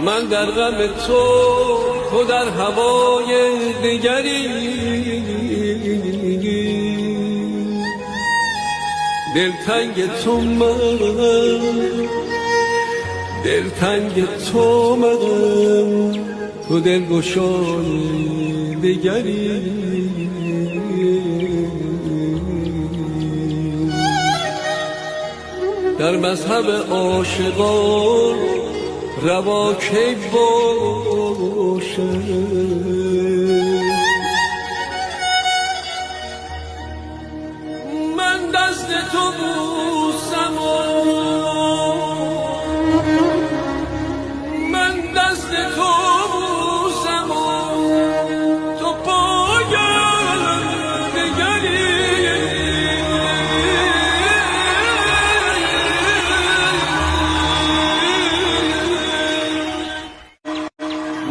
من در غم تو در هوای دیگری، دلتنگ تو من، دلتنگ تو من، تو دلگشای دیگری. در مذهب عاشقان روا کی باشد، من دست تو بوسم و من دست تو بوسم و تو پای دیگری.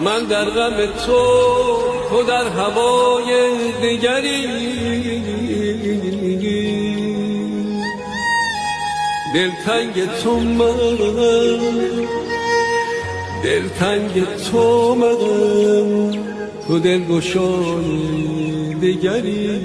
من در غم تو در هوای دیگری، دلتنگ تو من، دلتنگ تو من، تو دلگشای دیگری.